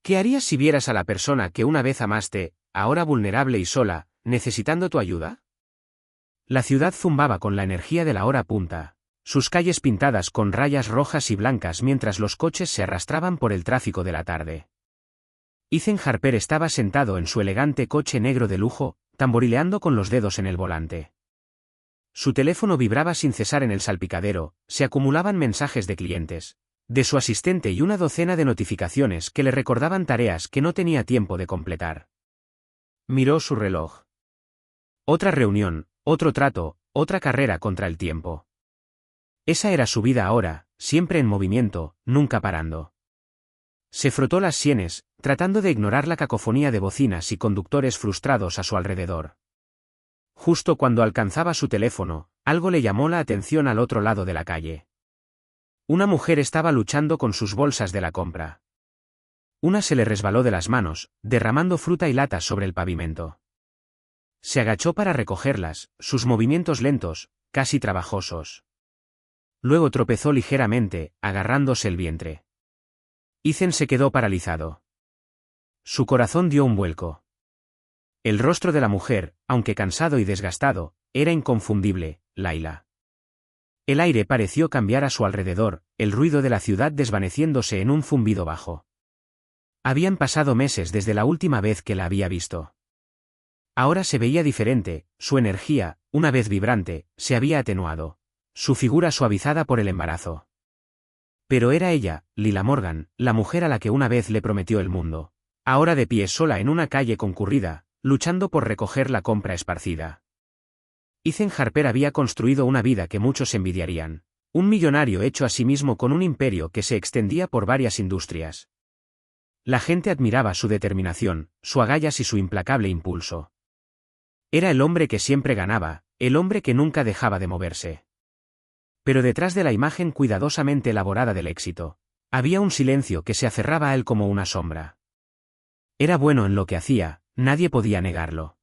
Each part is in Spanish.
¿Qué harías si vieras a la persona que una vez amaste, ahora vulnerable y sola, necesitando tu ayuda? La ciudad zumbaba con la energía de la hora punta, sus calles pintadas con rayas rojas y blancas mientras los coches se arrastraban por el tráfico de la tarde. Ethan Harper estaba sentado en su elegante coche negro de lujo, tamborileando con los dedos en el volante. Su teléfono vibraba sin cesar en el salpicadero, se acumulaban mensajes de clientes, de su asistente y una docena de notificaciones que le recordaban tareas que no tenía tiempo de completar. Miró su reloj. Otra reunión, otro trato, otra carrera contra el tiempo. Esa era su vida ahora, siempre en movimiento, nunca parando. Se frotó las sienes, tratando de ignorar la cacofonía de bocinas y conductores frustrados a su alrededor. Justo cuando alcanzaba su teléfono, algo le llamó la atención al otro lado de la calle. Una mujer estaba luchando con sus bolsas de la compra. Una se le resbaló de las manos, derramando fruta y latas sobre el pavimento. Se agachó para recogerlas, sus movimientos lentos, casi trabajosos. Luego tropezó ligeramente, agarrándose el vientre. Ethan se quedó paralizado. Su corazón dio un vuelco. El rostro de la mujer, aunque cansado y desgastado, era inconfundible, Layla. El aire pareció cambiar a su alrededor, el ruido de la ciudad desvaneciéndose en un zumbido bajo. Habían pasado meses desde la última vez que la había visto. Ahora se veía diferente, su energía, una vez vibrante, se había atenuado, su figura suavizada por el embarazo. Pero era ella, Lila Morgan, la mujer a la que una vez le prometió el mundo, ahora de pie sola en una calle concurrida, luchando por recoger la compra esparcida. Ethan Harper había construido una vida que muchos envidiarían, un millonario hecho a sí mismo con un imperio que se extendía por varias industrias. La gente admiraba su determinación, su agallas y su implacable impulso. Era el hombre que siempre ganaba, el hombre que nunca dejaba de moverse. Pero detrás de la imagen cuidadosamente elaborada del éxito, había un silencio que se aferraba a él como una sombra. Era bueno en lo que hacía, nadie podía negarlo.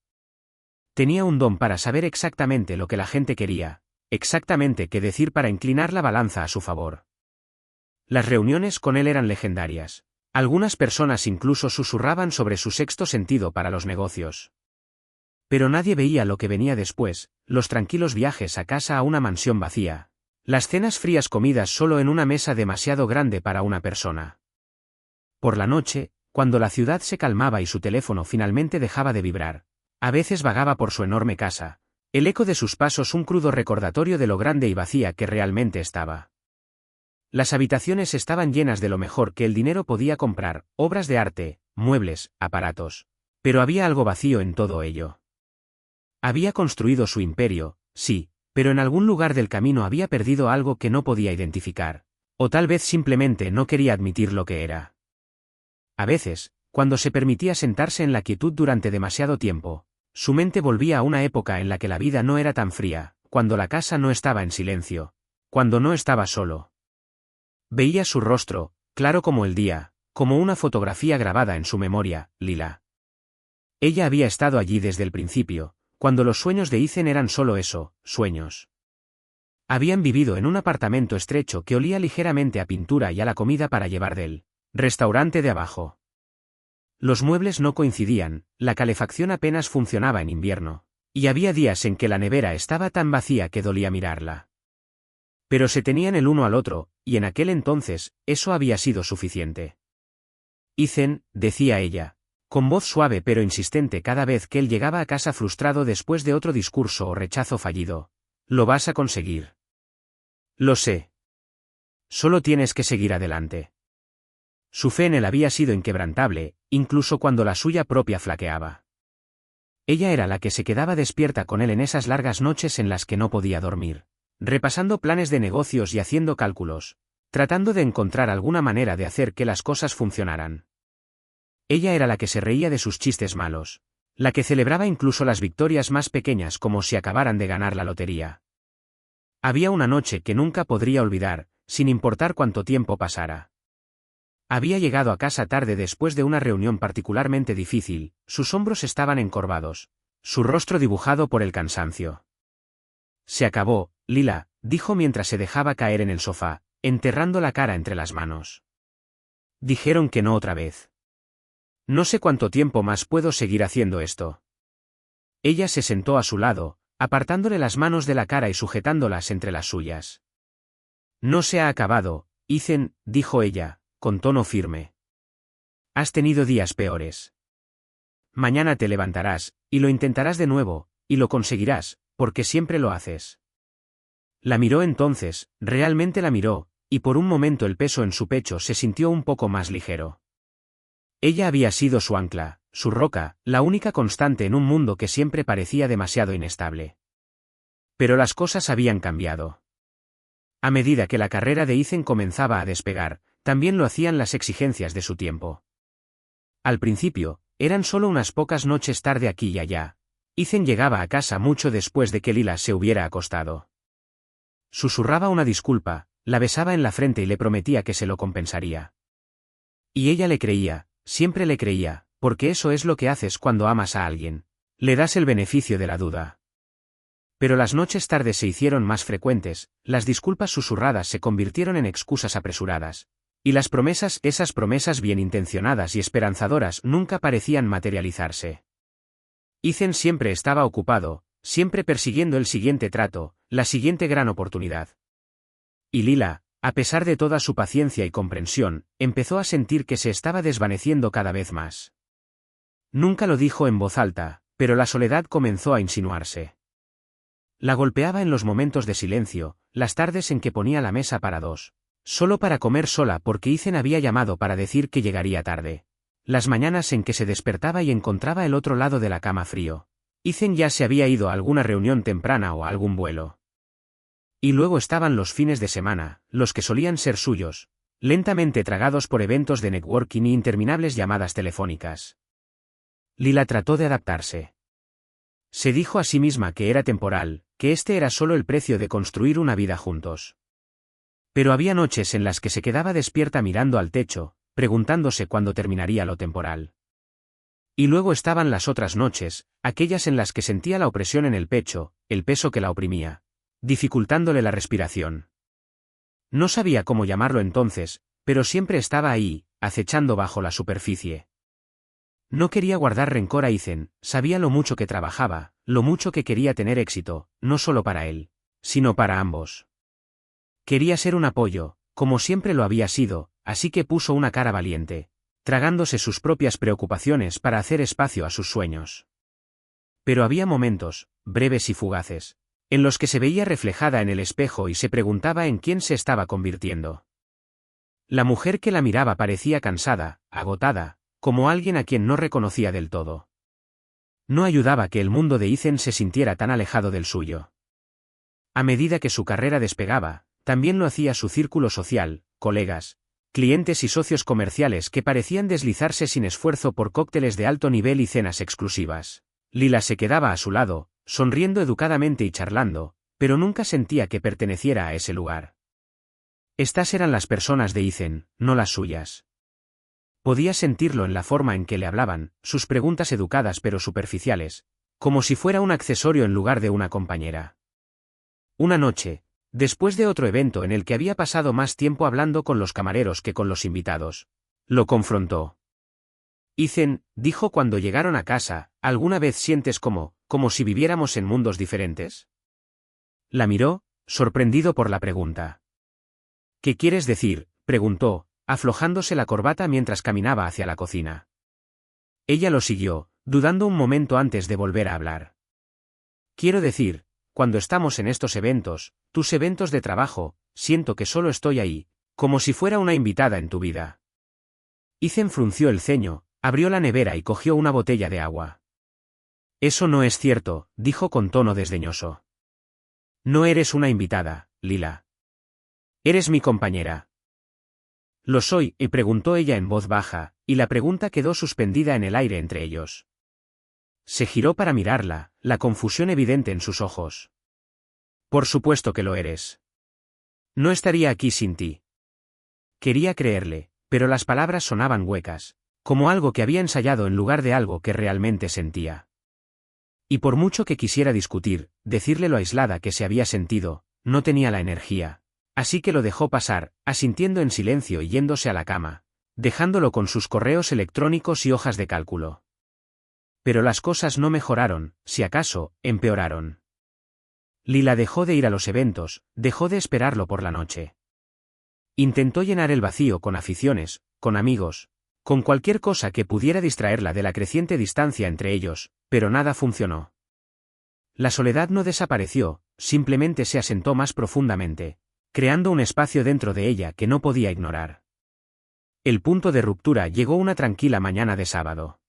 Tenía un don para saber exactamente lo que la gente quería, exactamente qué decir para inclinar la balanza a su favor. Las reuniones con él eran legendarias. Algunas personas incluso susurraban sobre su sexto sentido para los negocios. Pero nadie veía lo que venía después, los tranquilos viajes a casa a una mansión vacía, las cenas frías comidas solo en una mesa demasiado grande para una persona. Por la noche, cuando la ciudad se calmaba y su teléfono finalmente dejaba de vibrar, a veces vagaba por su enorme casa, el eco de sus pasos un crudo recordatorio de lo grande y vacía que realmente estaba. Las habitaciones estaban llenas de lo mejor que el dinero podía comprar, obras de arte, muebles, aparatos. Pero había algo vacío en todo ello. Había construido su imperio, sí, pero en algún lugar del camino había perdido algo que no podía identificar, o tal vez simplemente no quería admitir lo que era. A veces, cuando se permitía sentarse en la quietud durante demasiado tiempo, su mente volvía a una época en la que la vida no era tan fría, cuando la casa no estaba en silencio, cuando no estaba solo. Veía su rostro, claro como el día, como una fotografía grabada en su memoria, Lila. Ella había estado allí desde el principio, cuando los sueños de Ethan eran solo eso, sueños. Habían vivido en un apartamento estrecho que olía ligeramente a pintura y a la comida para llevar del restaurante de abajo. Los muebles no coincidían, la calefacción apenas funcionaba en invierno, y había días en que la nevera estaba tan vacía que dolía mirarla. Pero se tenían el uno al otro, y en aquel entonces, eso había sido suficiente. Ethan, decía ella, con voz suave pero insistente cada vez que él llegaba a casa frustrado después de otro discurso o rechazo fallido, lo vas a conseguir. Lo sé. Solo tienes que seguir adelante. Su fe en él había sido inquebrantable, incluso cuando la suya propia flaqueaba. Ella era la que se quedaba despierta con él en esas largas noches en las que no podía dormir, repasando planes de negocios y haciendo cálculos, tratando de encontrar alguna manera de hacer que las cosas funcionaran. Ella era la que se reía de sus chistes malos, la que celebraba incluso las victorias más pequeñas como si acabaran de ganar la lotería. Había una noche que nunca podría olvidar, sin importar cuánto tiempo pasara. Había llegado a casa tarde después de una reunión particularmente difícil, sus hombros estaban encorvados, su rostro dibujado por el cansancio. Se acabó, Lila, dijo mientras se dejaba caer en el sofá, enterrando la cara entre las manos. Dijeron que no otra vez. No sé cuánto tiempo más puedo seguir haciendo esto. Ella se sentó a su lado, apartándole las manos de la cara y sujetándolas entre las suyas. No se ha acabado, Ethan, dijo ella, con tono firme. Has tenido días peores. Mañana te levantarás, y lo intentarás de nuevo, y lo conseguirás, porque siempre lo haces. La miró entonces, realmente la miró, y por un momento el peso en su pecho se sintió un poco más ligero. Ella había sido su ancla, su roca, la única constante en un mundo que siempre parecía demasiado inestable. Pero las cosas habían cambiado. A medida que la carrera de Ethan comenzaba a despegar, también lo hacían las exigencias de su tiempo. Al principio, eran solo unas pocas noches tarde aquí y allá. Ethan llegaba a casa mucho después de que Lila se hubiera acostado. Susurraba una disculpa, la besaba en la frente y le prometía que se lo compensaría. Y ella le creía, siempre le creía, porque eso es lo que haces cuando amas a alguien. Le das el beneficio de la duda. Pero las noches tardes se hicieron más frecuentes, las disculpas susurradas se convirtieron en excusas apresuradas. Y las promesas, esas promesas bien intencionadas y esperanzadoras, nunca parecían materializarse. Ethan siempre estaba ocupado, siempre persiguiendo el siguiente trato, la siguiente gran oportunidad. Y Lila, a pesar de toda su paciencia y comprensión, empezó a sentir que se estaba desvaneciendo cada vez más. Nunca lo dijo en voz alta, pero la soledad comenzó a insinuarse. La golpeaba en los momentos de silencio, las tardes en que ponía la mesa para dos. Solo para comer sola porque Ethan había llamado para decir que llegaría tarde. Las mañanas en que se despertaba y encontraba el otro lado de la cama frío. Ethan ya se había ido a alguna reunión temprana o a algún vuelo. Y luego estaban los fines de semana, los que solían ser suyos, lentamente tragados por eventos de networking y interminables llamadas telefónicas. Lila trató de adaptarse. Se dijo a sí misma que era temporal, que este era solo el precio de construir una vida juntos. Pero había noches en las que se quedaba despierta mirando al techo, preguntándose cuándo terminaría lo temporal. Y luego estaban las otras noches, aquellas en las que sentía la opresión en el pecho, el peso que la oprimía, dificultándole la respiración. No sabía cómo llamarlo entonces, pero siempre estaba ahí, acechando bajo la superficie. No quería guardar rencor a Ethan, sabía lo mucho que trabajaba, lo mucho que quería tener éxito, no solo para él, sino para ambos. Quería ser un apoyo, como siempre lo había sido, así que puso una cara valiente, tragándose sus propias preocupaciones para hacer espacio a sus sueños. Pero había momentos, breves y fugaces, en los que se veía reflejada en el espejo y se preguntaba en quién se estaba convirtiendo. La mujer que la miraba parecía cansada, agotada, como alguien a quien no reconocía del todo. No ayudaba que el mundo de Ethan se sintiera tan alejado del suyo. A medida que su carrera despegaba, también lo hacía su círculo social, colegas, clientes y socios comerciales que parecían deslizarse sin esfuerzo por cócteles de alto nivel y cenas exclusivas. Lila se quedaba a su lado, sonriendo educadamente y charlando, pero nunca sentía que perteneciera a ese lugar. Estas eran las personas de Ethan, no las suyas. Podía sentirlo en la forma en que le hablaban, sus preguntas educadas pero superficiales, como si fuera un accesorio en lugar de una compañera. Una noche, después de otro evento en el que había pasado más tiempo hablando con los camareros que con los invitados, lo confrontó. Ethan, dijo cuando llegaron a casa, ¿alguna vez sientes como si viviéramos en mundos diferentes? La miró, sorprendido por la pregunta. ¿Qué quieres decir?, preguntó, aflojándose la corbata mientras caminaba hacia la cocina. Ella lo siguió, dudando un momento antes de volver a hablar. Quiero decir, cuando estamos en estos eventos, tus eventos de trabajo, siento que solo estoy ahí, como si fuera una invitada en tu vida. Ethan frunció el ceño, abrió la nevera y cogió una botella de agua. Eso no es cierto, dijo con tono desdeñoso. No eres una invitada, Lila. Eres mi compañera. Lo soy, y preguntó ella en voz baja, y la pregunta quedó suspendida en el aire entre ellos. Se giró para mirarla, la confusión evidente en sus ojos. Por supuesto que lo eres. No estaría aquí sin ti. Quería creerle, pero las palabras sonaban huecas, como algo que había ensayado en lugar de algo que realmente sentía. Y por mucho que quisiera discutir, decirle lo aislada que se había sentido, no tenía la energía. Así que lo dejó pasar, asintiendo en silencio y yéndose a la cama, dejándolo con sus correos electrónicos y hojas de cálculo. Pero las cosas no mejoraron, si acaso, empeoraron. Lila dejó de ir a los eventos, dejó de esperarlo por la noche. Intentó llenar el vacío con aficiones, con amigos, con cualquier cosa que pudiera distraerla de la creciente distancia entre ellos, pero nada funcionó. La soledad no desapareció, simplemente se asentó más profundamente, creando un espacio dentro de ella que no podía ignorar. El punto de ruptura llegó una tranquila mañana de sábado.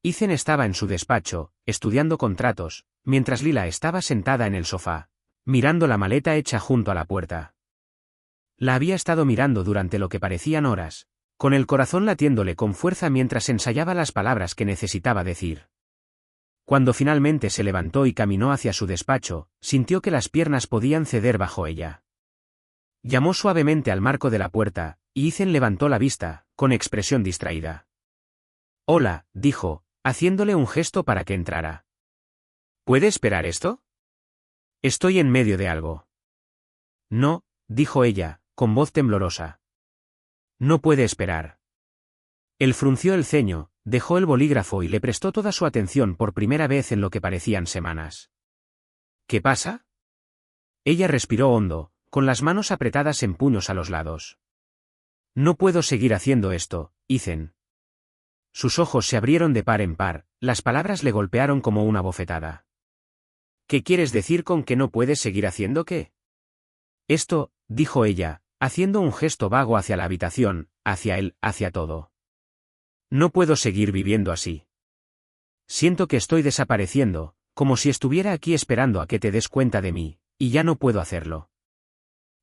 Ethan estaba en su despacho, estudiando contratos, mientras Lila estaba sentada en el sofá, mirando la maleta hecha junto a la puerta. La había estado mirando durante lo que parecían horas, con el corazón latiéndole con fuerza mientras ensayaba las palabras que necesitaba decir. Cuando finalmente se levantó y caminó hacia su despacho, sintió que las piernas podían ceder bajo ella. Llamó suavemente al marco de la puerta, y Ethan levantó la vista, con expresión distraída. «Hola», dijo, haciéndole un gesto para que entrara. «¿Puede esperar esto? Estoy en medio de algo». «No», dijo ella, con voz temblorosa. «No puede esperar». Él frunció el ceño, dejó el bolígrafo y le prestó toda su atención por primera vez en lo que parecían semanas. «¿Qué pasa?» Ella respiró hondo, con las manos apretadas en puños a los lados. «No puedo seguir haciendo esto, Ethan». Sus ojos se abrieron de par en par, las palabras le golpearon como una bofetada. «¿Qué quieres decir con que no puedes seguir haciendo qué?» «Esto», dijo ella, haciendo un gesto vago hacia la habitación, hacia él, hacia todo. «No puedo seguir viviendo así. Siento que estoy desapareciendo, como si estuviera aquí esperando a que te des cuenta de mí, y ya no puedo hacerlo».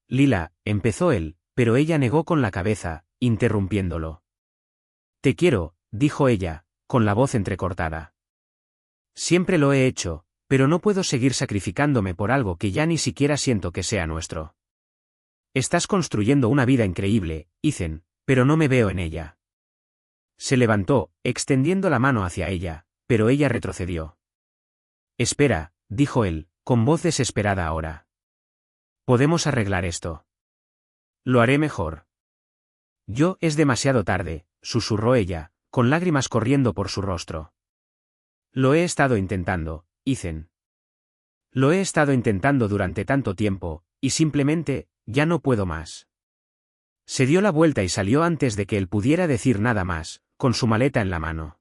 «Lila», empezó él, pero ella negó con la cabeza, interrumpiéndolo. «Te quiero», dijo ella, con la voz entrecortada. «Siempre lo he hecho, pero no puedo seguir sacrificándome por algo que ya ni siquiera siento que sea nuestro. Estás construyendo una vida increíble, Ethan, pero no me veo en ella». Se levantó, extendiendo la mano hacia ella, pero ella retrocedió. «Espera», dijo él, con voz desesperada ahora. «Podemos arreglar esto. Lo haré mejor». «Es demasiado tarde», susurró ella, con lágrimas corriendo por su rostro. «Lo he estado intentando, Ethan. Lo he estado intentando durante tanto tiempo, y simplemente, ya no puedo más». Se dio la vuelta y salió antes de que él pudiera decir nada más, con su maleta en la mano.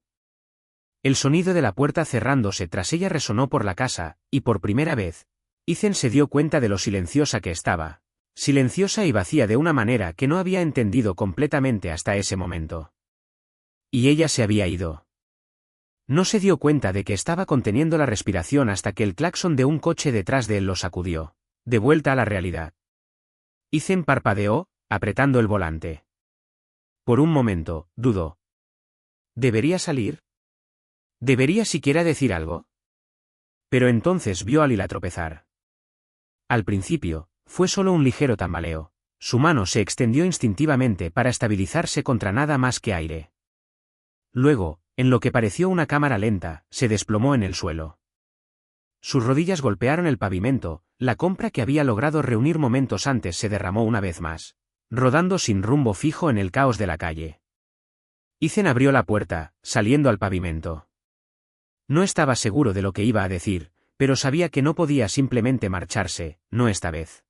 El sonido de la puerta cerrándose tras ella resonó por la casa, y por primera vez, Ethan se dio cuenta de lo silenciosa que estaba, silenciosa y vacía de una manera que no había entendido completamente hasta ese momento. Y ella se había ido. No se dio cuenta de que estaba conteniendo la respiración hasta que el claxon de un coche detrás de él lo sacudió, de vuelta a la realidad. Ethan parpadeó, apretando el volante. Por un momento, dudó. ¿Debería salir? ¿Debería siquiera decir algo? Pero entonces vio a Lila tropezar. Al principio, fue solo un ligero tambaleo. Su mano se extendió instintivamente para estabilizarse contra nada más que aire. Luego, en lo que pareció una cámara lenta, se desplomó en el suelo. Sus rodillas golpearon el pavimento, la compra que había logrado reunir momentos antes se derramó una vez más, rodando sin rumbo fijo en el caos de la calle. Ethan abrió la puerta, saliendo al pavimento. No estaba seguro de lo que iba a decir, pero sabía que no podía simplemente marcharse, no esta vez.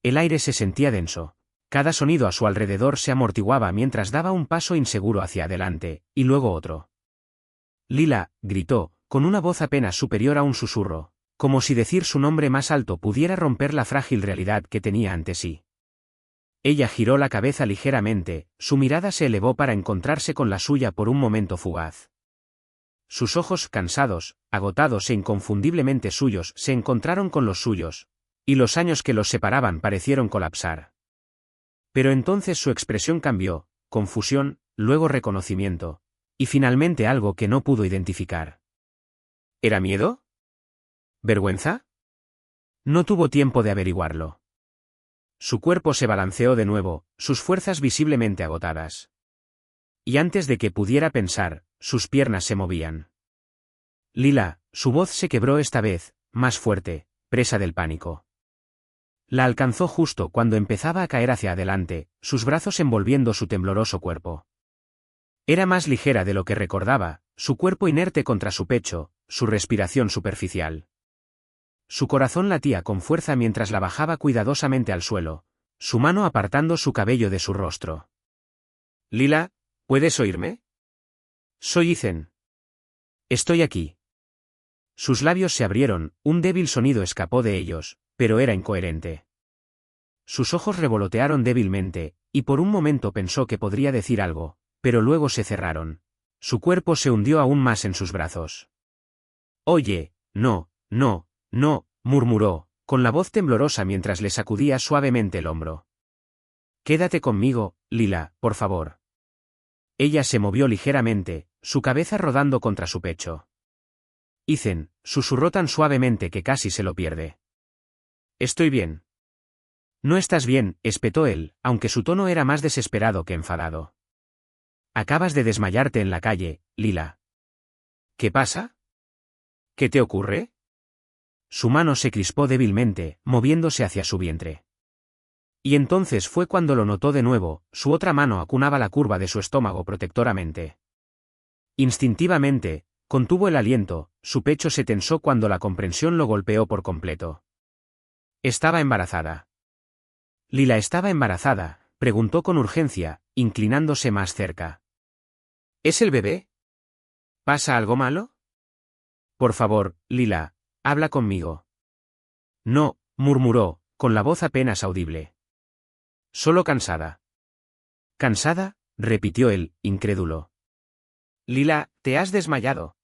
El aire se sentía denso. Cada sonido a su alrededor se amortiguaba mientras daba un paso inseguro hacia adelante, y luego otro. «Lila», gritó, con una voz apenas superior a un susurro, como si decir su nombre más alto pudiera romper la frágil realidad que tenía ante sí. Ella giró la cabeza ligeramente, su mirada se elevó para encontrarse con la suya por un momento fugaz. Sus ojos cansados, agotados e inconfundiblemente suyos se encontraron con los suyos, y los años que los separaban parecieron colapsar. Pero entonces su expresión cambió, confusión, luego reconocimiento, y finalmente algo que no pudo identificar. ¿Era miedo? ¿Vergüenza? No tuvo tiempo de averiguarlo. Su cuerpo se balanceó de nuevo, sus fuerzas visiblemente agotadas. Y antes de que pudiera pensar, sus piernas se movían. «Lila», su voz se quebró esta vez, más fuerte, presa del pánico. La alcanzó justo cuando empezaba a caer hacia adelante, sus brazos envolviendo su tembloroso cuerpo. Era más ligera de lo que recordaba, su cuerpo inerte contra su pecho, su respiración superficial. Su corazón latía con fuerza mientras la bajaba cuidadosamente al suelo, su mano apartando su cabello de su rostro. «Lila, ¿puedes oírme?» «Soy Ethan. Estoy aquí». Sus labios se abrieron, un débil sonido escapó de ellos, pero era incoherente. Sus ojos revolotearon débilmente, y por un momento pensó que podría decir algo, pero luego se cerraron. Su cuerpo se hundió aún más en sus brazos. «Oye, no, no, no», murmuró, con la voz temblorosa mientras le sacudía suavemente el hombro. «Quédate conmigo, Lila, por favor». Ella se movió ligeramente, su cabeza rodando contra su pecho. «Ethan», susurró tan suavemente que casi se lo pierde. «Estoy bien». «No estás bien», espetó él, aunque su tono era más desesperado que enfadado. «Acabas de desmayarte en la calle, Lila». «¿Qué pasa? ¿Qué te ocurre?» Su mano se crispó débilmente, moviéndose hacia su vientre. Y entonces fue cuando lo notó de nuevo, su otra mano acunaba la curva de su estómago protectoramente. Instintivamente, contuvo el aliento, su pecho se tensó cuando la comprensión lo golpeó por completo. Estaba embarazada. Lila estaba embarazada, preguntó con urgencia, inclinándose más cerca. ¿Es el bebé? ¿Pasa algo malo? Por favor, Lila, habla conmigo. No, murmuró, con la voz apenas audible. Solo cansada. ¿Cansada?, repitió él, incrédulo. Lila, te has desmayado.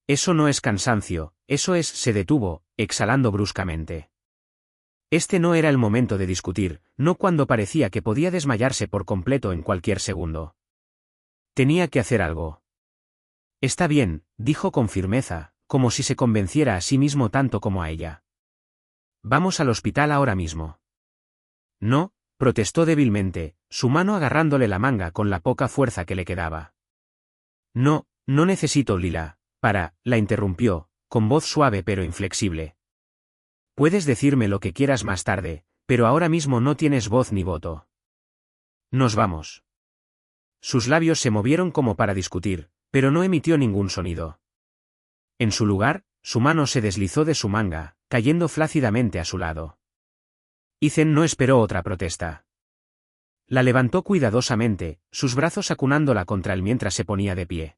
Eso no es cansancio, eso es, se detuvo, exhalando bruscamente. Este no era el momento de discutir, no cuando parecía que podía desmayarse por completo en cualquier segundo. Tenía que hacer algo. Está bien, dijo con firmeza, como si se convenciera a sí mismo tanto como a ella. Vamos al hospital ahora mismo. No, protestó débilmente, su mano agarrándole la manga con la poca fuerza que le quedaba. No, no necesito, Lila, la interrumpió, con voz suave pero inflexible. Puedes decirme lo que quieras más tarde, pero ahora mismo no tienes voz ni voto. Nos vamos. Sus labios se movieron como para discutir, pero no emitió ningún sonido. En su lugar, su mano se deslizó de su manga, cayendo flácidamente a su lado. Ethan no esperó otra protesta. La levantó cuidadosamente, sus brazos acunándola contra él mientras se ponía de pie.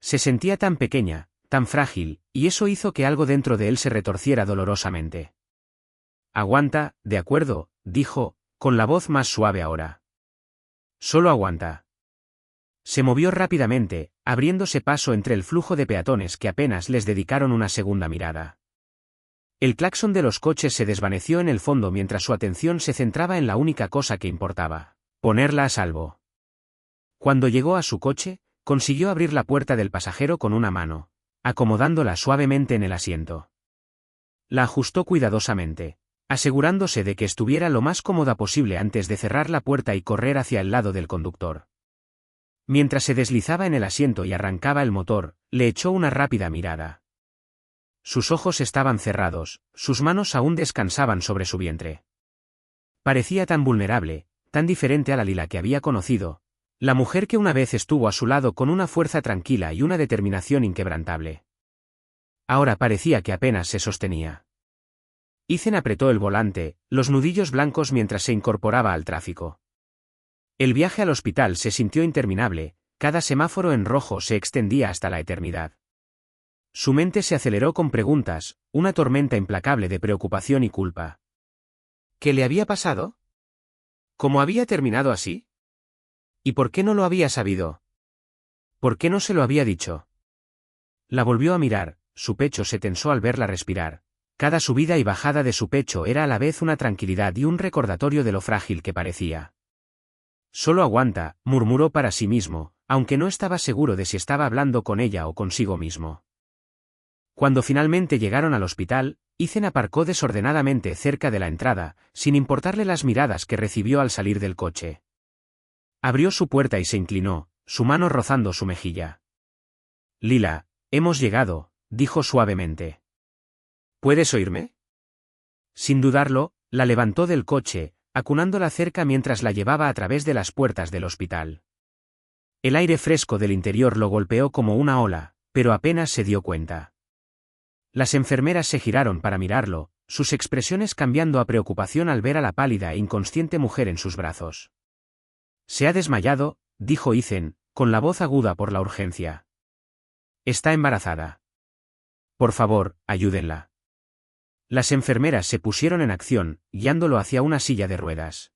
Se sentía tan pequeña, tan frágil, y eso hizo que algo dentro de él se retorciera dolorosamente. Aguanta, de acuerdo, dijo, con la voz más suave ahora. Solo aguanta. Se movió rápidamente, abriéndose paso entre el flujo de peatones que apenas les dedicaron una segunda mirada. El claxon de los coches se desvaneció en el fondo mientras su atención se centraba en la única cosa que importaba: ponerla a salvo. Cuando llegó a su coche, consiguió abrir la puerta del pasajero con una mano, acomodándola suavemente en el asiento. La ajustó cuidadosamente, asegurándose de que estuviera lo más cómoda posible antes de cerrar la puerta y correr hacia el lado del conductor. Mientras se deslizaba en el asiento y arrancaba el motor, le echó una rápida mirada. Sus ojos estaban cerrados, sus manos aún descansaban sobre su vientre. Parecía tan vulnerable, tan diferente a la Lila que había conocido, la mujer que una vez estuvo a su lado con una fuerza tranquila y una determinación inquebrantable. Ahora parecía que apenas se sostenía. Ethan apretó el volante, los nudillos blancos mientras se incorporaba al tráfico. El viaje al hospital se sintió interminable, cada semáforo en rojo se extendía hasta la eternidad. Su mente se aceleró con preguntas, una tormenta implacable de preocupación y culpa. ¿Qué le había pasado? ¿Cómo había terminado así? ¿Y por qué no lo había sabido? ¿Por qué no se lo había dicho? La volvió a mirar, su pecho se tensó al verla respirar. Cada subida y bajada de su pecho era a la vez una tranquilidad y un recordatorio de lo frágil que parecía. Solo aguanta, murmuró para sí mismo, aunque no estaba seguro de si estaba hablando con ella o consigo mismo. Cuando finalmente llegaron al hospital, Ethan aparcó desordenadamente cerca de la entrada, sin importarle las miradas que recibió al salir del coche. Abrió su puerta y se inclinó, su mano rozando su mejilla. Lila, hemos llegado, dijo suavemente. ¿Puedes oírme? Sin dudarlo, la levantó del coche, acunándola cerca mientras la llevaba a través de las puertas del hospital. El aire fresco del interior lo golpeó como una ola, pero apenas se dio cuenta. Las enfermeras se giraron para mirarlo, sus expresiones cambiando a preocupación al ver a la pálida e inconsciente mujer en sus brazos. «Se ha desmayado», dijo Ethan, con la voz aguda por la urgencia. «Está embarazada. Por favor, ayúdenla». Las enfermeras se pusieron en acción, guiándolo hacia una silla de ruedas.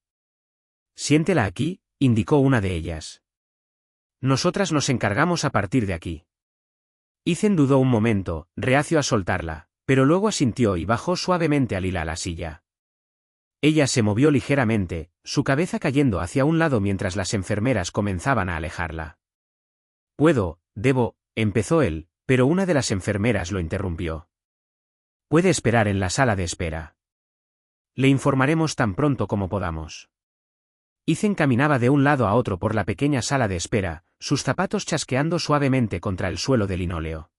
«Siéntela aquí», indicó una de ellas. «Nosotras nos encargamos a partir de aquí». Ethan dudó un momento, reacio a soltarla, pero luego asintió y bajó suavemente a Lila a la silla. Ella se movió ligeramente, su cabeza cayendo hacia un lado mientras las enfermeras comenzaban a alejarla. «Debo», empezó él, pero una de las enfermeras lo interrumpió. «Puede esperar en la sala de espera. Le informaremos tan pronto como podamos». Ethan caminaba de un lado a otro por la pequeña sala de espera, sus zapatos chasqueando suavemente contra el suelo de linóleo.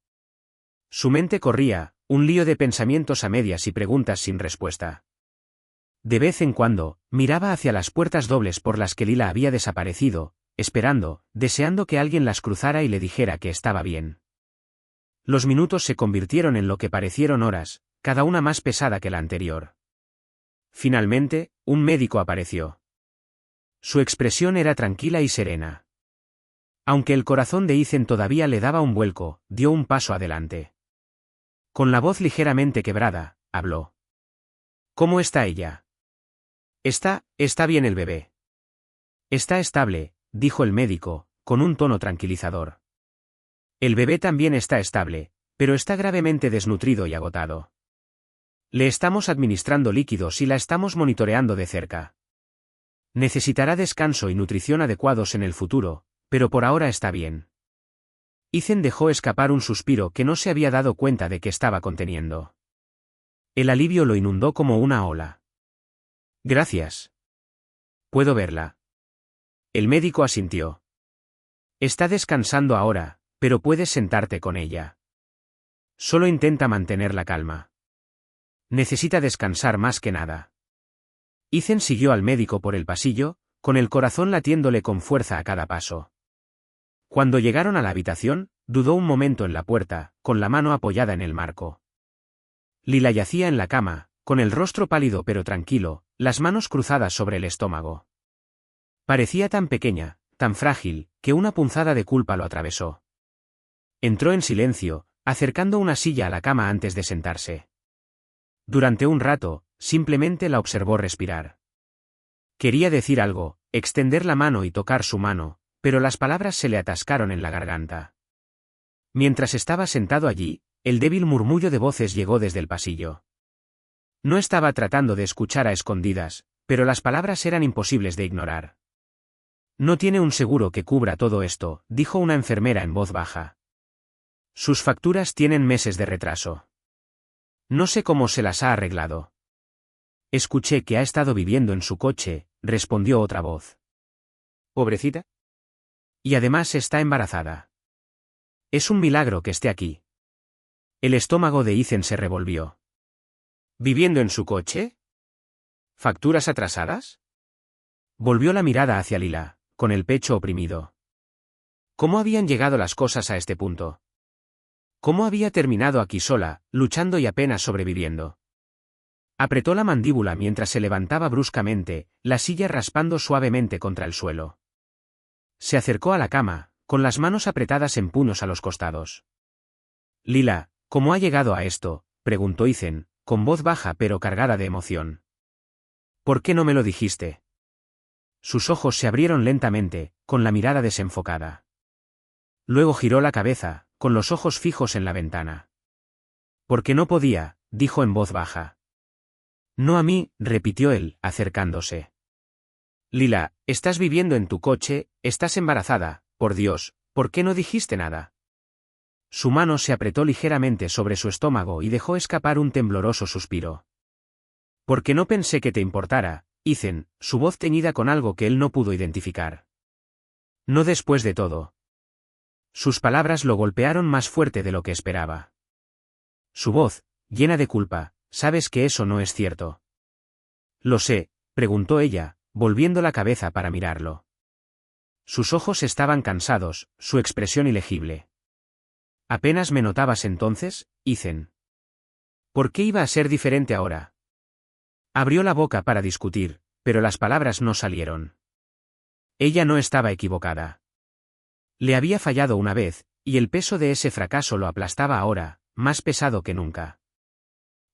Su mente corría, un lío de pensamientos a medias y preguntas sin respuesta. De vez en cuando, miraba hacia las puertas dobles por las que Lila había desaparecido, esperando, deseando que alguien las cruzara y le dijera que estaba bien. Los minutos se convirtieron en lo que parecieron horas, cada una más pesada que la anterior. Finalmente, un médico apareció. Su expresión era tranquila y serena. Aunque el corazón de Ethan todavía le daba un vuelco, dio un paso adelante. Con la voz ligeramente quebrada, habló. «¿Cómo está ella?» Está bien el bebé». «Está estable», dijo el médico, con un tono tranquilizador. «El bebé también está estable, pero está gravemente desnutrido y agotado. Le estamos administrando líquidos y la estamos monitoreando de cerca. Necesitará descanso y nutrición adecuados en el futuro, pero por ahora está bien». Ethan dejó escapar un suspiro que no se había dado cuenta de que estaba conteniendo. El alivio lo inundó como una ola. «Gracias. ¿Puedo verla?» El médico asintió. «Está descansando ahora, pero puedes sentarte con ella. Solo intenta mantener la calma. Necesita descansar más que nada». Ethan siguió al médico por el pasillo, con el corazón latiéndole con fuerza a cada paso. Cuando llegaron a la habitación, dudó un momento en la puerta, con la mano apoyada en el marco. Lila yacía en la cama, con el rostro pálido pero tranquilo, las manos cruzadas sobre el estómago. Parecía tan pequeña, tan frágil, que una punzada de culpa lo atravesó. Entró en silencio, acercando una silla a la cama antes de sentarse. Durante un rato, simplemente la observó respirar. Quería decir algo, extender la mano y tocar su mano, pero las palabras se le atascaron en la garganta. Mientras estaba sentado allí, el débil murmullo de voces llegó desde el pasillo. No estaba tratando de escuchar a escondidas, pero las palabras eran imposibles de ignorar. «No tiene un seguro que cubra todo esto», dijo una enfermera en voz baja. «Sus facturas tienen meses de retraso. No sé cómo se las ha arreglado». «Escuché que ha estado viviendo en su coche», respondió otra voz. «¿Pobrecita? Y además está embarazada. Es un milagro que esté aquí». El estómago de Ethan se revolvió. ¿Viviendo en su coche? ¿Facturas atrasadas? Volvió la mirada hacia Lila, con el pecho oprimido. ¿Cómo habían llegado las cosas a este punto? ¿Cómo había terminado aquí sola, luchando y apenas sobreviviendo? Apretó la mandíbula mientras se levantaba bruscamente, la silla raspando suavemente contra el suelo. Se acercó a la cama, con las manos apretadas en puños a los costados. «Lila, ¿cómo ha llegado a esto?», preguntó Ethan, con voz baja pero cargada de emoción. «¿Por qué no me lo dijiste?». Sus ojos se abrieron lentamente, con la mirada desenfocada. Luego giró la cabeza, con los ojos fijos en la ventana. «Porque no podía», dijo en voz baja. «No a mí», repitió él, acercándose. «Lila, estás viviendo en tu coche, estás embarazada, por Dios, ¿por qué no dijiste nada?». Su mano se apretó ligeramente sobre su estómago y dejó escapar un tembloroso suspiro. «Porque no pensé que te importara», Ethan, su voz teñida con algo que él no pudo identificar. «No después de todo». Sus palabras lo golpearon más fuerte de lo que esperaba. Su voz, llena de culpa, «sabes que eso no es cierto». Lo sé, preguntó ella, volviendo la cabeza para mirarlo. Sus ojos estaban cansados, su expresión ilegible. ¿Apenas me notabas entonces, Ethan? ¿Por qué iba a ser diferente ahora? Abrió la boca para discutir, pero las palabras no salieron. Ella no estaba equivocada. Le había fallado una vez, y el peso de ese fracaso lo aplastaba ahora, más pesado que nunca.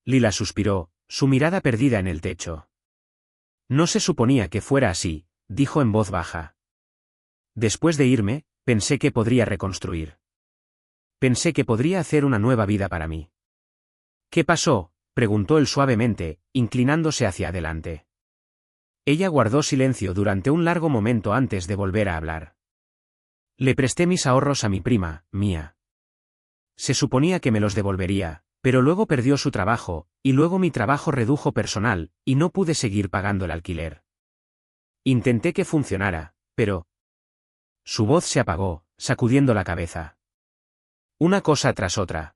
Lila suspiró, su mirada perdida en el techo. No se suponía que fuera así, dijo en voz baja. Después de irme, pensé que podría reconstruir. Pensé que podría hacer una nueva vida para mí. ¿Qué pasó?, preguntó él suavemente, inclinándose hacia adelante. Ella guardó silencio durante un largo momento antes de volver a hablar. Le presté mis ahorros a mi prima, Mia. Se suponía que me los devolvería, pero luego perdió su trabajo, y luego mi trabajo redujo personal, y no pude seguir pagando el alquiler. Intenté que funcionara, pero... Su voz se apagó, sacudiendo la cabeza. Una cosa tras otra.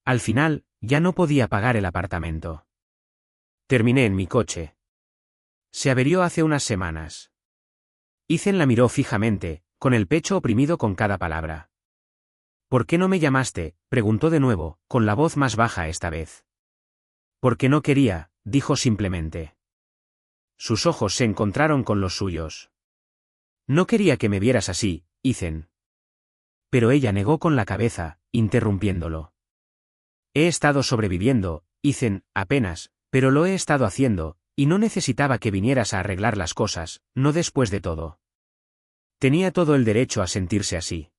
Al final, ya no podía pagar el apartamento. Terminé en mi coche. Se averió hace unas semanas. Ethan la miró fijamente, con el pecho oprimido con cada palabra. ¿Por qué no me llamaste?, preguntó de nuevo, con la voz más baja esta vez. Porque no quería, dijo simplemente. Sus ojos se encontraron con los suyos. No quería que me vieras así, Ethan. Pero ella negó con la cabeza, interrumpiéndolo. He estado sobreviviendo, Ethan, apenas, pero lo he estado haciendo, y no necesitaba que vinieras a arreglar las cosas, no después de todo. Tenía todo el derecho a sentirse así.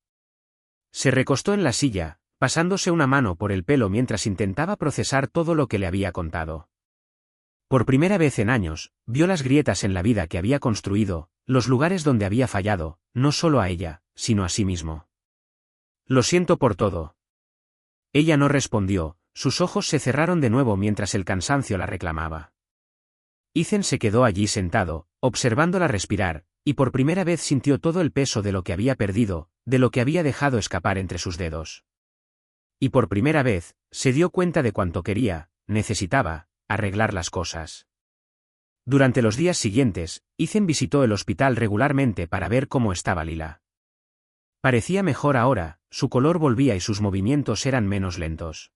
Se recostó en la silla, pasándose una mano por el pelo mientras intentaba procesar todo lo que le había contado. Por primera vez en años, vio las grietas en la vida que había construido, los lugares donde había fallado, no solo a ella, sino a sí mismo. Lo siento por todo. Ella no respondió, sus ojos se cerraron de nuevo mientras el cansancio la reclamaba. Ethan se quedó allí sentado, observándola respirar, y por primera vez sintió todo el peso de lo que había perdido, de lo que había dejado escapar entre sus dedos. Y por primera vez, se dio cuenta de cuánto quería, necesitaba, arreglar las cosas. Durante los días siguientes, Ethan visitó el hospital regularmente para ver cómo estaba Lila. Parecía mejor ahora, su color volvía y sus movimientos eran menos lentos.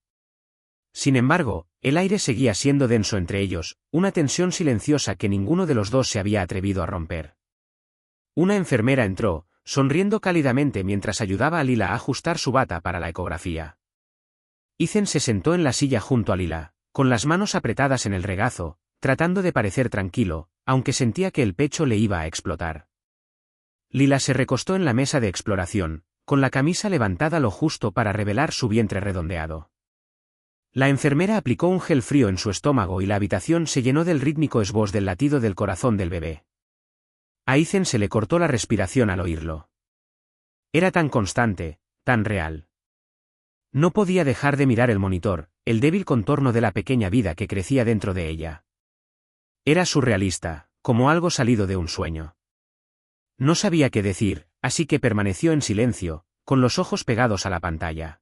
Sin embargo, el aire seguía siendo denso entre ellos, una tensión silenciosa que ninguno de los dos se había atrevido a romper. Una enfermera entró, sonriendo cálidamente mientras ayudaba a Lila a ajustar su bata para la ecografía. Ethan se sentó en la silla junto a Lila, con las manos apretadas en el regazo, tratando de parecer tranquilo, aunque sentía que el pecho le iba a explotar. Lila se recostó en la mesa de exploración, con la camisa levantada lo justo para revelar su vientre redondeado. La enfermera aplicó un gel frío en su estómago y la habitación se llenó del rítmico esbós del latido del corazón del bebé. A Ethan se le cortó la respiración al oírlo. Era tan constante, tan real. No podía dejar de mirar el monitor, el débil contorno de la pequeña vida que crecía dentro de ella. Era surrealista, como algo salido de un sueño. No sabía qué decir, así que permaneció en silencio, con los ojos pegados a la pantalla.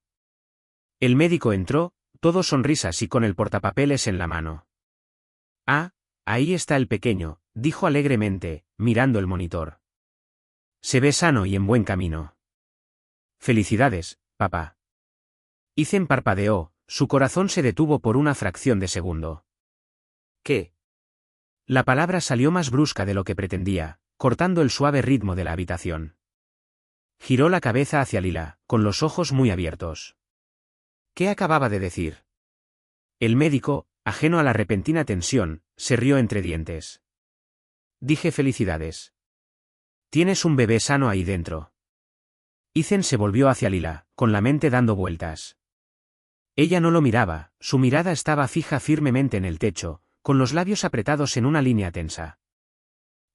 El médico entró, todo sonrisas y con el portapapeles en la mano. Ah, ahí está el pequeño, dijo alegremente, mirando el monitor. Se ve sano y en buen camino. Felicidades, papá. Ethan parpadeó, su corazón se detuvo por una fracción de segundo. ¿Qué? La palabra salió más brusca de lo que pretendía, cortando el suave ritmo de la habitación. Giró la cabeza hacia Lila, con los ojos muy abiertos. ¿Qué acababa de decir? El médico, ajeno a la repentina tensión, se rió entre dientes. Dije felicidades. Tienes un bebé sano ahí dentro. Ethan se volvió hacia Lila, con la mente dando vueltas. Ella no lo miraba, su mirada estaba fija firmemente en el techo, con los labios apretados en una línea tensa.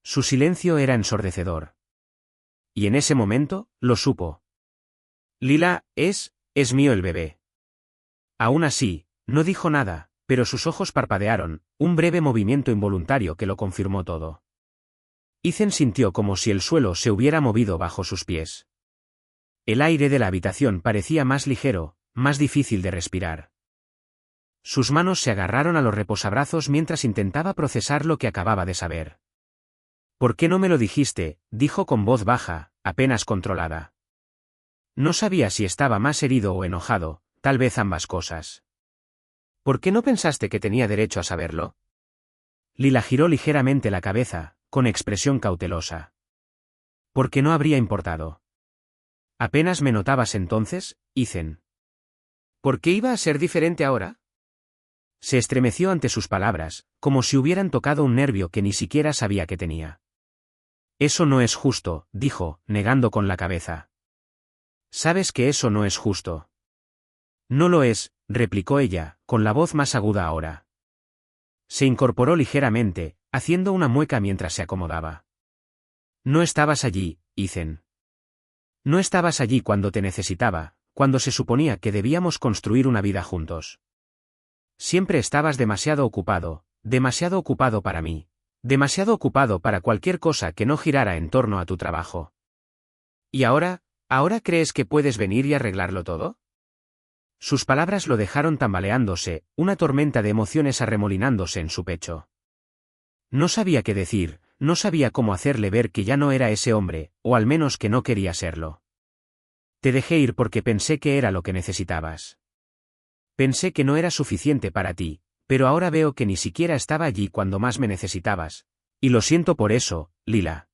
Su silencio era ensordecedor. Y en ese momento, lo supo. Lila, es mío el bebé. Aún así, no dijo nada, pero sus ojos parpadearon, un breve movimiento involuntario que lo confirmó todo. Ethan sintió como si el suelo se hubiera movido bajo sus pies. El aire de la habitación parecía más ligero, más difícil de respirar. Sus manos se agarraron a los reposabrazos mientras intentaba procesar lo que acababa de saber. «¿Por qué no me lo dijiste?», dijo con voz baja, apenas controlada. No sabía si estaba más herido o enojado, tal vez ambas cosas. «¿Por qué no pensaste que tenía derecho a saberlo?». Lila giró ligeramente la cabeza, con expresión cautelosa. «¿Por qué no habría importado?». «¿Apenas me notabas entonces, Ethan?». «¿Por qué iba a ser diferente ahora?». Se estremeció ante sus palabras, como si hubieran tocado un nervio que ni siquiera sabía que tenía. «Eso no es justo», dijo, negando con la cabeza. «Sabes que eso no es justo». «No lo es», replicó ella, con la voz más aguda ahora. Se incorporó ligeramente, haciendo una mueca mientras se acomodaba. «No estabas allí, Ethan. No estabas allí cuando te necesitaba, cuando se suponía que debíamos construir una vida juntos. Siempre estabas demasiado ocupado para mí, demasiado ocupado para cualquier cosa que no girara en torno a tu trabajo. ¿Y ahora crees que puedes venir y arreglarlo todo?». Sus palabras lo dejaron tambaleándose, una tormenta de emociones arremolinándose en su pecho. No sabía qué decir, no sabía cómo hacerle ver que ya no era ese hombre, o al menos que no quería serlo. «Te dejé ir porque pensé que era lo que necesitabas. Pensé que no era suficiente para ti, pero ahora veo que ni siquiera estaba allí cuando más me necesitabas. Y lo siento por eso, Lila.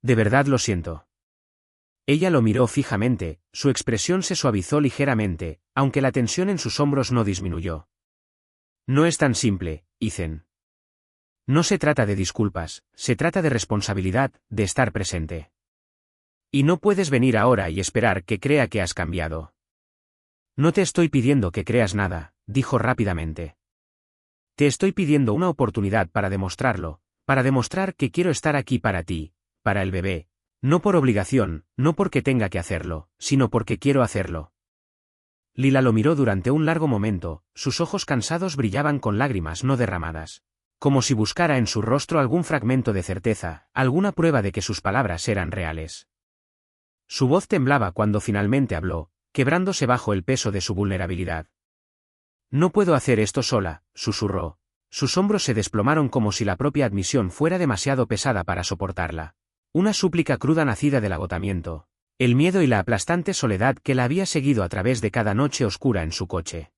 De verdad lo siento». Ella lo miró fijamente, su expresión se suavizó ligeramente, aunque la tensión en sus hombros no disminuyó. «No es tan simple, Ethan. No se trata de disculpas, se trata de responsabilidad, de estar presente. Y no puedes venir ahora y esperar que crea que has cambiado». «No te estoy pidiendo que creas nada», dijo rápidamente. «Te estoy pidiendo una oportunidad para demostrarlo, para demostrar que quiero estar aquí para ti, para el bebé. No por obligación, no porque tenga que hacerlo, sino porque quiero hacerlo». Lila lo miró durante un largo momento, sus ojos cansados brillaban con lágrimas no derramadas, como si buscara en su rostro algún fragmento de certeza, alguna prueba de que sus palabras eran reales. Su voz temblaba cuando finalmente habló, quebrándose bajo el peso de su vulnerabilidad. «No puedo hacer esto sola», susurró. Sus hombros se desplomaron como si la propia admisión fuera demasiado pesada para soportarla. Una súplica cruda nacida del agotamiento, el miedo y la aplastante soledad que la había seguido a través de cada noche oscura en su coche.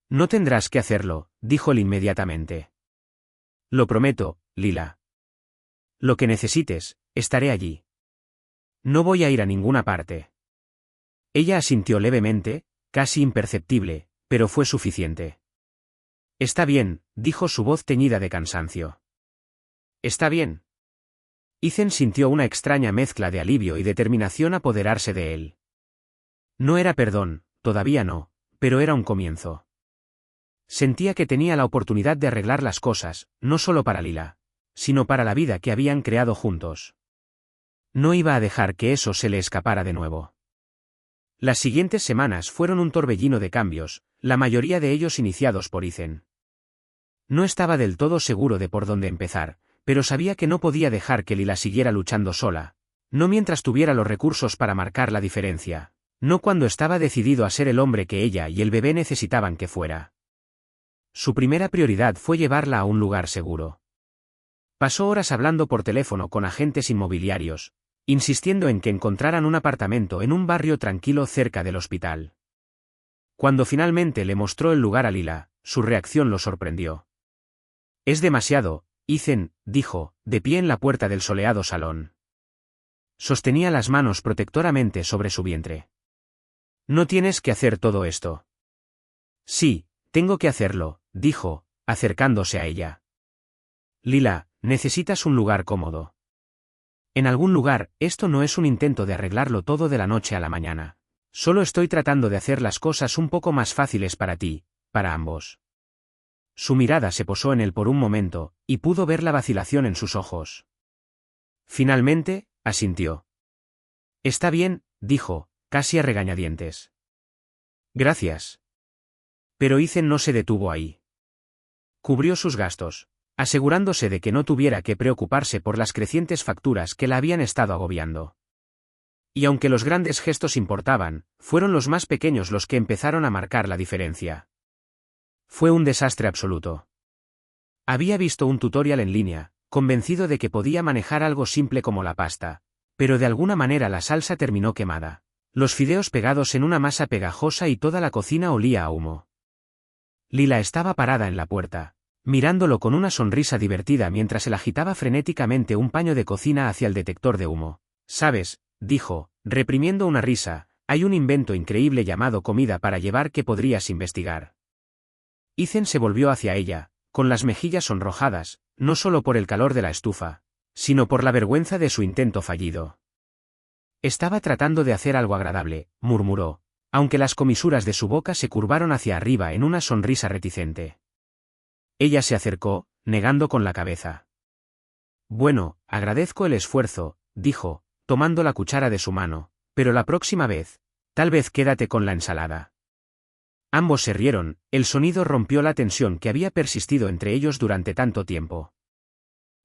«No tendrás que hacerlo», dijo él inmediatamente. «Lo prometo, Lila. Lo que necesites, estaré allí. No voy a ir a ninguna parte». Ella asintió levemente, casi imperceptible, pero fue suficiente. «Está bien», dijo su voz teñida de cansancio. «Está bien». Ethan sintió una extraña mezcla de alivio y determinación apoderarse de él. No era perdón, todavía no, pero era un comienzo. Sentía que tenía la oportunidad de arreglar las cosas, no solo para Lila, sino para la vida que habían creado juntos. No iba a dejar que eso se le escapara de nuevo. Las siguientes semanas fueron un torbellino de cambios, la mayoría de ellos iniciados por Ethan. No estaba del todo seguro de por dónde empezar, pero sabía que no podía dejar que Lila siguiera luchando sola, no mientras tuviera los recursos para marcar la diferencia, no cuando estaba decidido a ser el hombre que ella y el bebé necesitaban que fuera. Su primera prioridad fue llevarla a un lugar seguro. Pasó horas hablando por teléfono con agentes inmobiliarios, insistiendo en que encontraran un apartamento en un barrio tranquilo cerca del hospital. Cuando finalmente le mostró el lugar a Lila, su reacción lo sorprendió. «Es demasiado», Ethan, dijo, de pie en la puerta del soleado salón. Sostenía las manos protectoramente sobre su vientre. «No tienes que hacer todo esto». «Sí, tengo que hacerlo», dijo, acercándose a ella. «Lila, necesitas un lugar cómodo. En algún lugar, esto no es un intento de arreglarlo todo de la noche a la mañana. Solo estoy tratando de hacer las cosas un poco más fáciles para ti, para ambos». Su mirada se posó en él por un momento, y pudo ver la vacilación en sus ojos. Finalmente, asintió. «Está bien», dijo, casi a regañadientes. «Gracias». Pero Ethan no se detuvo ahí. Cubrió sus gastos, asegurándose de que no tuviera que preocuparse por las crecientes facturas que la habían estado agobiando. Y aunque los grandes gestos importaban, fueron los más pequeños los que empezaron a marcar la diferencia. Fue un desastre absoluto. Había visto un tutorial en línea, convencido de que podía manejar algo simple como la pasta, pero de alguna manera la salsa terminó quemada. Los fideos pegados en una masa pegajosa y toda la cocina olía a humo. Lila estaba parada en la puerta, mirándolo con una sonrisa divertida mientras él agitaba frenéticamente un paño de cocina hacia el detector de humo. «¿Sabes?», dijo, reprimiendo una risa, «hay un invento increíble llamado comida para llevar que podrías investigar». Ethan se volvió hacia ella, con las mejillas sonrojadas, no solo por el calor de la estufa, sino por la vergüenza de su intento fallido. Estaba tratando de hacer algo agradable, murmuró, aunque las comisuras de su boca se curvaron hacia arriba en una sonrisa reticente. Ella se acercó, negando con la cabeza. «Bueno, agradezco el esfuerzo», dijo, tomando la cuchara de su mano, «pero la próxima vez, tal vez quédate con la ensalada». Ambos se rieron, el sonido rompió la tensión que había persistido entre ellos durante tanto tiempo.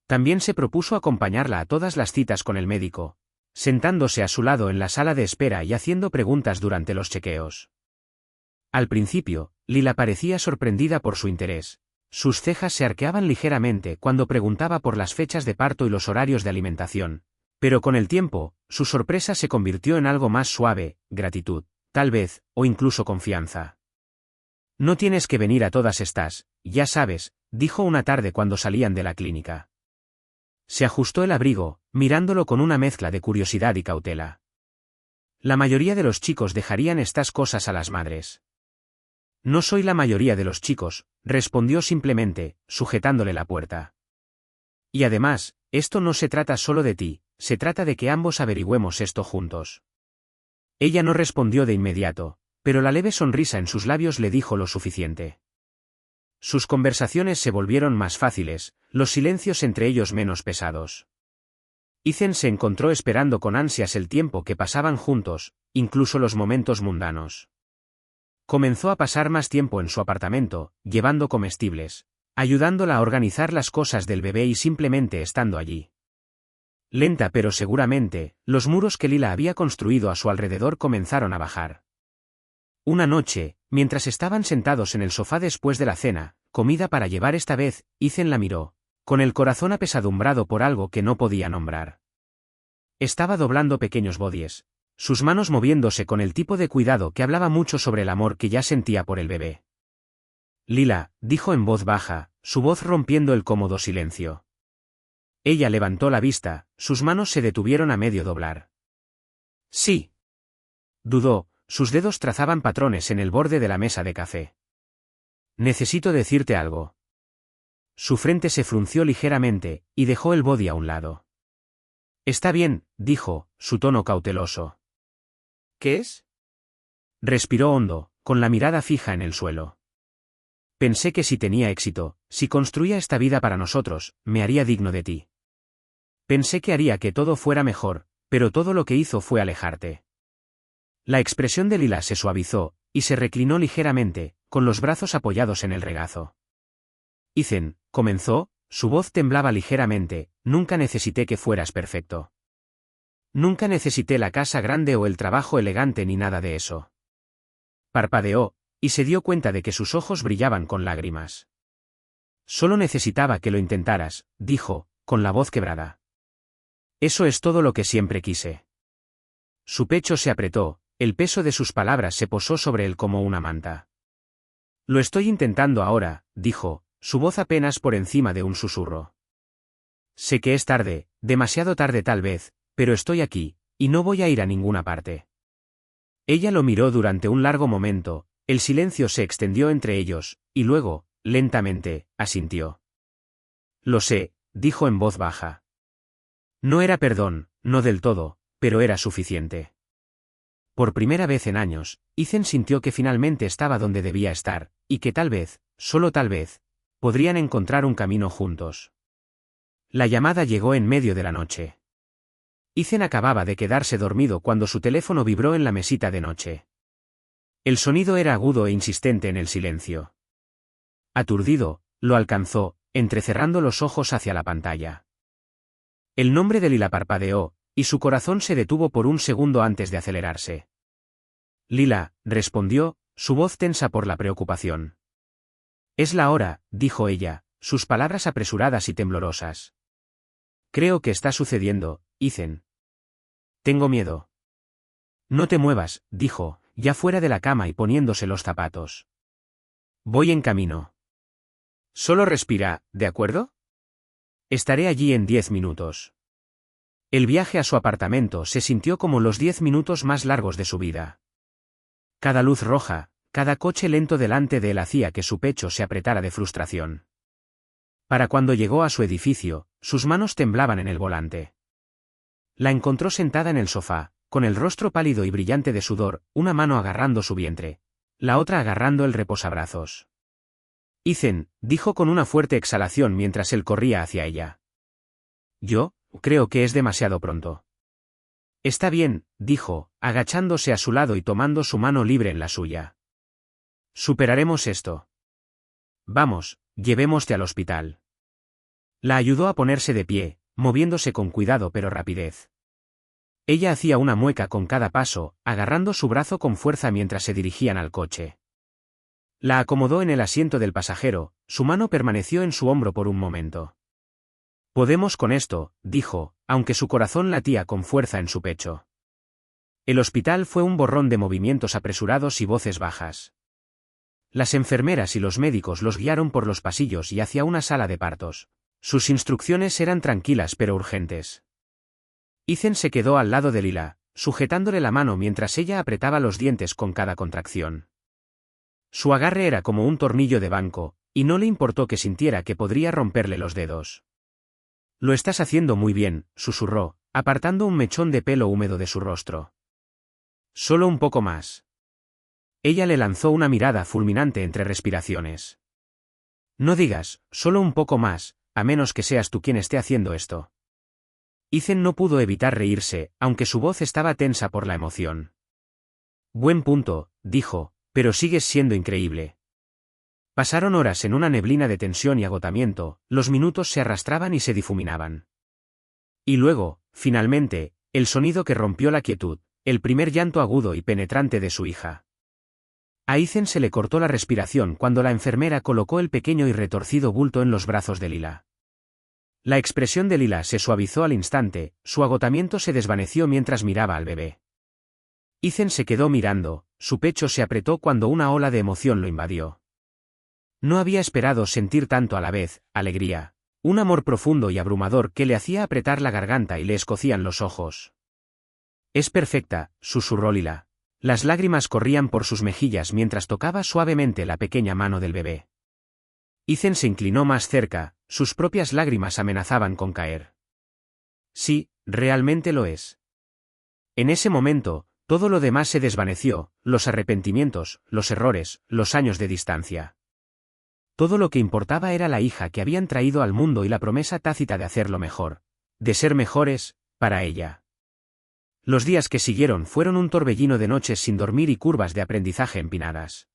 También se propuso acompañarla a todas las citas con el médico, sentándose a su lado en la sala de espera y haciendo preguntas durante los chequeos. Al principio, Lila parecía sorprendida por su interés. Sus cejas se arqueaban ligeramente cuando preguntaba por las fechas de parto y los horarios de alimentación, pero con el tiempo, su sorpresa se convirtió en algo más suave, gratitud, tal vez, o incluso confianza. «No tienes que venir a todas estas, ya sabes», dijo una tarde cuando salían de la clínica. Se ajustó el abrigo, mirándolo con una mezcla de curiosidad y cautela. La mayoría de los chicos dejarían estas cosas a las madres. «No soy la mayoría de los chicos», respondió simplemente, sujetándole la puerta. «Y además, esto no se trata solo de ti, se trata de que ambos averigüemos esto juntos». Ella no respondió de inmediato, pero la leve sonrisa en sus labios le dijo lo suficiente. Sus conversaciones se volvieron más fáciles, los silencios entre ellos menos pesados. Ethan se encontró esperando con ansias el tiempo que pasaban juntos, incluso los momentos mundanos. Comenzó a pasar más tiempo en su apartamento, llevando comestibles, ayudándola a organizar las cosas del bebé y simplemente estando allí. Lenta pero seguramente, los muros que Lila había construido a su alrededor comenzaron a bajar. Una noche, mientras estaban sentados en el sofá después de la cena, comida para llevar esta vez, Ethan la miró, con el corazón apesadumbrado por algo que no podía nombrar. Estaba doblando pequeños bodies, sus manos moviéndose con el tipo de cuidado que hablaba mucho sobre el amor que ya sentía por el bebé. «Lila», dijo en voz baja, su voz rompiendo el cómodo silencio. Ella levantó la vista, sus manos se detuvieron a medio doblar. «Sí». Dudó, sus dedos trazaban patrones en el borde de la mesa de café. «Necesito decirte algo». Su frente se frunció ligeramente, y dejó el body a un lado. «Está bien», dijo, su tono cauteloso. «¿Qué es?». Respiró hondo, con la mirada fija en el suelo. «Pensé que si tenía éxito, si construía esta vida para nosotros, me haría digno de ti. Pensé que haría que todo fuera mejor, pero todo lo que hizo fue alejarte». La expresión de Lila se suavizó, y se reclinó ligeramente, con los brazos apoyados en el regazo. «Ethan», comenzó, su voz temblaba ligeramente, «nunca necesité que fueras perfecto. Nunca necesité la casa grande o el trabajo elegante ni nada de eso». Parpadeó, y se dio cuenta de que sus ojos brillaban con lágrimas. «Solo necesitaba que lo intentaras», dijo, con la voz quebrada. «Eso es todo lo que siempre quise». Su pecho se apretó, el peso de sus palabras se posó sobre él como una manta. «Lo estoy intentando ahora», dijo, su voz apenas por encima de un susurro. «Sé que es tarde, demasiado tarde tal vez, pero estoy aquí, y no voy a ir a ninguna parte». Ella lo miró durante un largo momento, el silencio se extendió entre ellos, y luego, lentamente, asintió. «Lo sé», dijo en voz baja. No era perdón, no del todo, pero era suficiente. Por primera vez en años, Ethan sintió que finalmente estaba donde debía estar, y que tal vez, solo tal vez, podrían encontrar un camino juntos. La llamada llegó en medio de la noche. Ethan acababa de quedarse dormido cuando su teléfono vibró en la mesita de noche. El sonido era agudo e insistente en el silencio. Aturdido, lo alcanzó, entrecerrando los ojos hacia la pantalla. El nombre de Lila parpadeó, y su corazón se detuvo por un segundo antes de acelerarse. «Lila», respondió, su voz tensa por la preocupación. Es la hora, dijo ella, sus palabras apresuradas y temblorosas. Creo que está sucediendo, Ethan. Tengo miedo. No te muevas, dijo, ya fuera de la cama y poniéndose los zapatos. Voy en camino. Solo respira, ¿de acuerdo? Estaré allí en 10 minutos. El viaje a su apartamento se sintió como los 10 minutos más largos de su vida. Cada luz roja, cada coche lento delante de él hacía que su pecho se apretara de frustración. Para cuando llegó a su edificio, sus manos temblaban en el volante. La encontró sentada en el sofá, con el rostro pálido y brillante de sudor, una mano agarrando su vientre, la otra agarrando el reposabrazos. Ethan, dijo con una fuerte exhalación mientras él corría hacia ella. Yo, creo que es demasiado pronto. Está bien, dijo, agachándose a su lado y tomando su mano libre en la suya. Superaremos esto. Vamos, llevémoste al hospital. La ayudó a ponerse de pie, moviéndose con cuidado pero rapidez. Ella hacía una mueca con cada paso, agarrando su brazo con fuerza mientras se dirigían al coche. La acomodó en el asiento del pasajero, su mano permaneció en su hombro por un momento. Podemos con esto, dijo, aunque su corazón latía con fuerza en su pecho. El hospital fue un borrón de movimientos apresurados y voces bajas. Las enfermeras y los médicos los guiaron por los pasillos y hacia una sala de partos. Sus instrucciones eran tranquilas pero urgentes. Ethan se quedó al lado de Lila, sujetándole la mano mientras ella apretaba los dientes con cada contracción. Su agarre era como un tornillo de banco, y no le importó que sintiera que podría romperle los dedos. Lo estás haciendo muy bien, susurró, apartando un mechón de pelo húmedo de su rostro. Solo un poco más. Ella le lanzó una mirada fulminante entre respiraciones. No digas, solo un poco más, a menos que seas tú quien esté haciendo esto. Ethan no pudo evitar reírse, aunque su voz estaba tensa por la emoción. Buen punto, dijo, pero sigues siendo increíble. Pasaron horas en una neblina de tensión y agotamiento, los minutos se arrastraban y se difuminaban. Y luego, finalmente, el sonido que rompió la quietud, el primer llanto agudo y penetrante de su hija. A Ethan se le cortó la respiración cuando la enfermera colocó el pequeño y retorcido bulto en los brazos de Lila. La expresión de Lila se suavizó al instante, su agotamiento se desvaneció mientras miraba al bebé. Ethan se quedó mirando, su pecho se apretó cuando una ola de emoción lo invadió. No había esperado sentir tanto a la vez, alegría, un amor profundo y abrumador que le hacía apretar la garganta y le escocían los ojos. Es perfecta, susurró Lila. Las lágrimas corrían por sus mejillas mientras tocaba suavemente la pequeña mano del bebé. Ethan se inclinó más cerca, sus propias lágrimas amenazaban con caer. Sí, realmente lo es. En ese momento, todo lo demás se desvaneció, los arrepentimientos, los errores, los años de distancia. Todo lo que importaba era la hija que habían traído al mundo y la promesa tácita de hacerlo mejor, de ser mejores, para ella. Los días que siguieron fueron un torbellino de noches sin dormir y curvas de aprendizaje empinadas.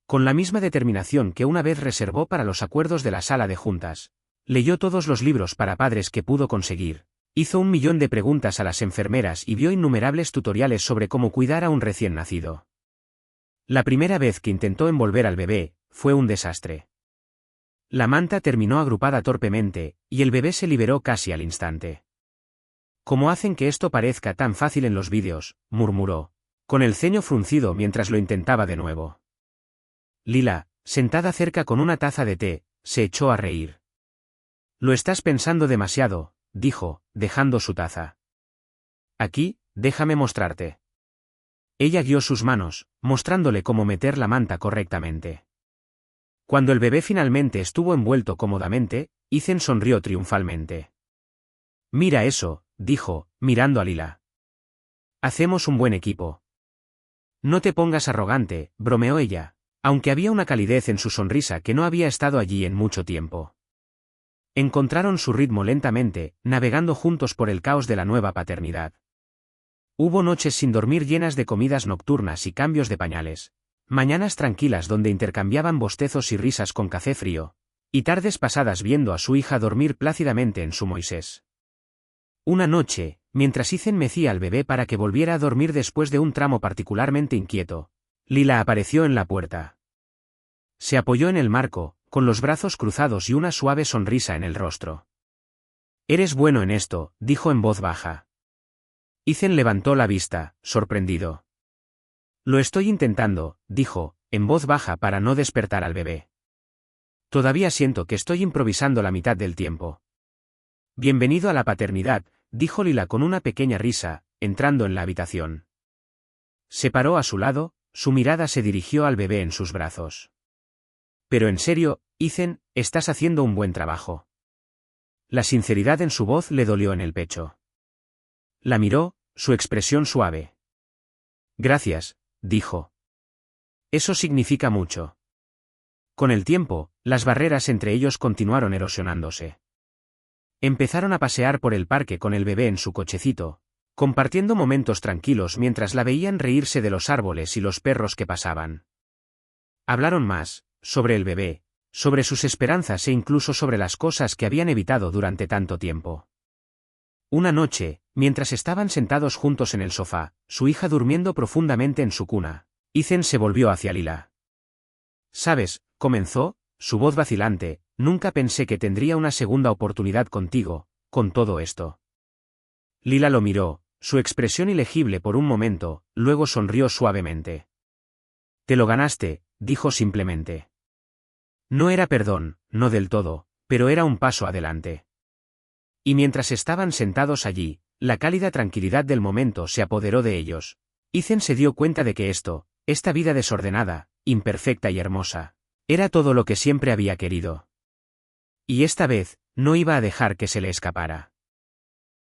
Con la misma determinación que una vez reservó para los acuerdos de la sala de juntas, leyó todos los libros para padres que pudo conseguir, hizo 1.000.000 de preguntas a las enfermeras y vio innumerables tutoriales sobre cómo cuidar a un recién nacido. La primera vez que intentó envolver al bebé, fue un desastre. La manta terminó agrupada torpemente, y el bebé se liberó casi al instante. «¿Cómo hacen que esto parezca tan fácil en los vídeos?», murmuró, con el ceño fruncido mientras lo intentaba de nuevo. Lila, sentada cerca con una taza de té, se echó a reír. «Lo estás pensando demasiado», dijo, dejando su taza. «Aquí, déjame mostrarte». Ella guió sus manos, mostrándole cómo meter la manta correctamente. Cuando el bebé finalmente estuvo envuelto cómodamente, Ethan sonrió triunfalmente. «Mira eso», dijo, mirando a Lila. «Hacemos un buen equipo». «No te pongas arrogante», bromeó ella, aunque había una calidez en su sonrisa que no había estado allí en mucho tiempo. Encontraron su ritmo lentamente, navegando juntos por el caos de la nueva paternidad. Hubo noches sin dormir llenas de comidas nocturnas y cambios de pañales, mañanas tranquilas donde intercambiaban bostezos y risas con café frío, y tardes pasadas viendo a su hija dormir plácidamente en su Moisés. Una noche, mientras Ethan mecía al bebé para que volviera a dormir después de un tramo particularmente inquieto, Lila apareció en la puerta. Se apoyó en el marco, con los brazos cruzados y una suave sonrisa en el rostro. Eres bueno en esto, dijo en voz baja. Ethan levantó la vista, sorprendido. Lo estoy intentando, dijo, en voz baja para no despertar al bebé. Todavía siento que estoy improvisando la mitad del tiempo. Bienvenido a la paternidad, dijo Lila con una pequeña risa, entrando en la habitación. Se paró a su lado, su mirada se dirigió al bebé en sus brazos. Pero en serio, Ethan, estás haciendo un buen trabajo. La sinceridad en su voz le dolió en el pecho. La miró, su expresión suave. Gracias, dijo. Eso significa mucho. Con el tiempo, las barreras entre ellos continuaron erosionándose. Empezaron a pasear por el parque con el bebé en su cochecito, compartiendo momentos tranquilos mientras la veían reírse de los árboles y los perros que pasaban. Hablaron más, sobre el bebé, sobre sus esperanzas e incluso sobre las cosas que habían evitado durante tanto tiempo. Una noche, mientras estaban sentados juntos en el sofá, su hija durmiendo profundamente en su cuna, Ethan se volvió hacia Lila. «Sabes», comenzó, su voz vacilante, «nunca pensé que tendría una segunda oportunidad contigo, con todo esto». Lila lo miró, su expresión ilegible por un momento, luego sonrió suavemente. «Te lo ganaste», dijo simplemente. No era perdón, no del todo, pero era un paso adelante. Y mientras estaban sentados allí, la cálida tranquilidad del momento se apoderó de ellos. Ethan se dio cuenta de que esta vida desordenada, imperfecta y hermosa, era todo lo que siempre había querido. Y esta vez, no iba a dejar que se le escapara.